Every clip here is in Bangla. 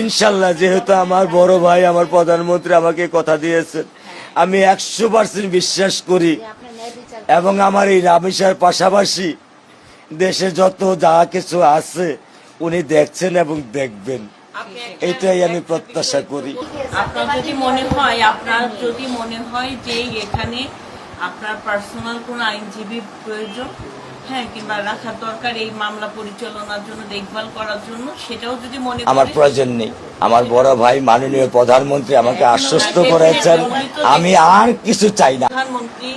ইনশাল্লাহ, যেহেতু আমার বড় ভাই আমার প্রধানমন্ত্রী আমাকে কথা দিয়েছেন, আমি 100% বিশ্বাস করি এবং আমার এই রামেশার পাশাপাশি দেশে যত যা কিছু আছে উনি দেখছেন এবং দেখবেন, এটাই আমি প্রত্যাশা করি। আপনার যদি মনে হয় যে এখানে আপনার পার্সোনাল কোনো আইনজীবী প্রয়োজন, হ্যাঁ, কিংবা রাখার দরকার এই মামলা পরিচালনার জন্য, দেখভাল করার জন্য, সেটাও যদি মনে আমার প্রয়োজন নেই। আমার বড় ভাই মাননীয় প্রধানমন্ত্রী আমাকে আশ্বস্ত করেছেন, আমি আর কিছু চাই না। প্রধানমন্ত্রী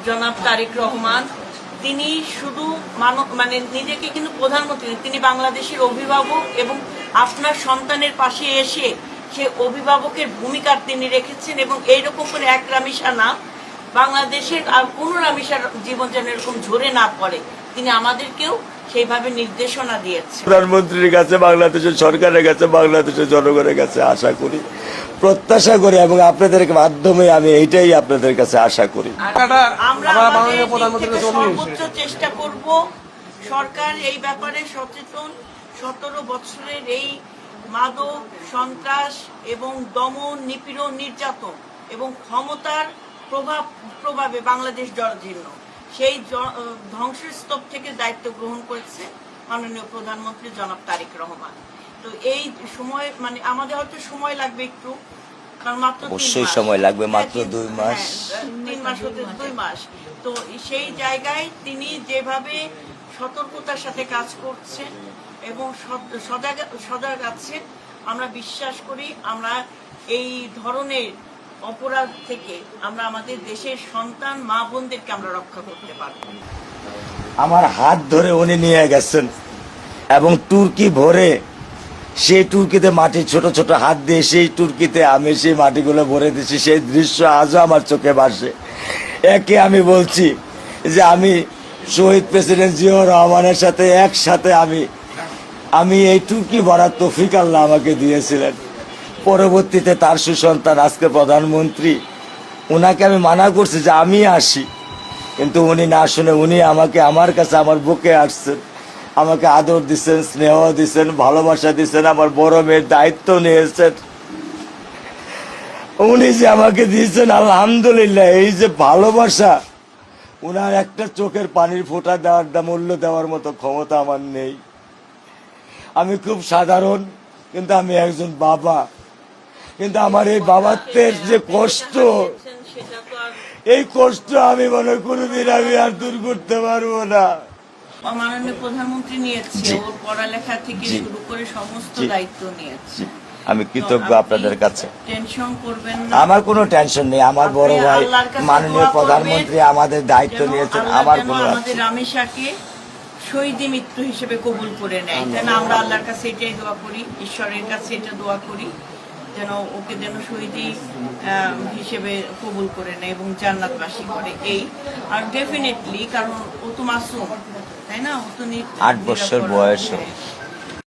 জনাব তারেক রহমান তিনি শুধু মানে নিজেকে কিন্তু প্রধানমন্ত্রী, তিনি বাংলাদেশের অভিভাবক এবং আপনার সন্তানের পাশে এসে সে অভিভাবকের ভূমিকা তিনি রেখেছেন এবং এইরকম করে এক রামিসা না, বাংলাদেশের আর কোন রামিসার জীবন যেন এরকম ঝরে না পড়ে, তিনি আমাদেরকেও সেইভাবে নির্দেশনা দিয়েছেন। প্রধানমন্ত্রীর কাছে, বাংলাদেশের সরকারের কাছে, বাংলাদেশের জনগণের কাছে আশা করি, প্রত্যাশা করি এবং আপনাদের মাধ্যমে আমি এইটাই আপনাদের কাছে আশা করি। আমরা সর্বোচ্চ চেষ্টা করব, সরকার এই ব্যাপারে সচেতন। 17 বছরের এই মাদক, সন্ত্রাস এবং দমন, নিপীড়ন, নির্যাতন এবং ক্ষমতার প্রভাবে বাংলাদেশ জরাজীর্ণ, সেই ধ্বংসস্তূপ থেকে দায়িত্ব গ্রহণ করেছে মাননীয় প্রধানমন্ত্রী জনাব তারেক রহমান। তো এই সময় মানে আমাদের হয়তো সময় লাগবে একটু, কারণ মাত্র অবশ্যই সময় লাগবে, মাত্র 2 মাস, 3 মাস হতে 2 মাস। তো সেই জায়গায় তিনি যেভাবে সতর্কতার সাথে কাজ করছেন এবং সজাগ আছেন, আমরা বিশ্বাস করি আমরা এই ধরনের অপরাধ থেকে আমরা আমাদের দেশের সন্তান মা বোনদেরকে আমরা রক্ষা করতে পারব। আমার হাত ধরে উনি নিয়ে গেছেন এবং তুর্কি ভরে, সেই তুর্কিতে মাটি ছোট ছোট হাত দিয়ে সেই তুর্কিতে আমি সেই মাটিগুলো ভরে দিচ্ছি, সেই দৃশ্য আজও আমার চোখে ভাসে। একে আমি বলছি যে আমি শহীদ প্রেসিডেন্ট জিয়াউর রহমানের সাথে একসাথে আমি এই তুর্কি ভরার তৌফিক আল্লাহ আমাকে দিয়েছিলেন। পরবর্তীতে তার সুসন্তান আজকে প্রধানমন্ত্রী, ওনাকে আমি মানা করছি যে আমি আসি, কিন্তু উনি না শুনে উনি আমাকে আমার কাছে আমার বুকে আসছেন, আমাকে আদর দিচ্ছেন, স্নেহ দিচ্ছেন, ভালোবাসা দিচ্ছেন, আমার বড় মেয়ের দায়িত্ব নিয়েছেন উনি যে আমাকে দিয়েছেন। আলহামদুলিল্লাহ, এই যে ভালোবাসা, উনার একটা চোখের পানির ফোঁটা মূল্য দেওয়ার মতো ক্ষমতা আমার নেই। আমি খুব সাধারণ, কিন্তু আমি একজন বাবা, কিন্তু আমার এই বাবাত্বের যে কষ্ট, এই কষ্ট আমি মনে কোনোদিন আমি আর দূর করতে পারবো না। মাননীয় প্রধানমন্ত্রী নিয়েছে, ওর পড়ালেখা থেকে শুরু করে সমস্ত দায়িত্ব নিয়েছে। আমি কৃতজ্ঞ আপনাদের কাছে। টেনশন করবেন না, আমার কোনো টেনশন নেই। আমার বড় ভাই মাননীয় প্রধানমন্ত্রী আমাদের দায়িত্ব নিয়েছেন, আমার কোনো আমাদের রামেশাকে শহীদি মৃত্যু হিসেবে কবুল করে নেয়, যেন আমরা আল্লাহর কাছে এটাই দোয়া করি, ঈশ্বরের কাছে এটা দোয়া করি, যেন ওকে যেন শহীদি হিসেবে কবুল করে নেয় এবং জান্নাতবাসী করে। এই আর ডেফিনেটলি, কারণ ও তো মাসুম, তাই না, ও তো 8 বছর বয়স।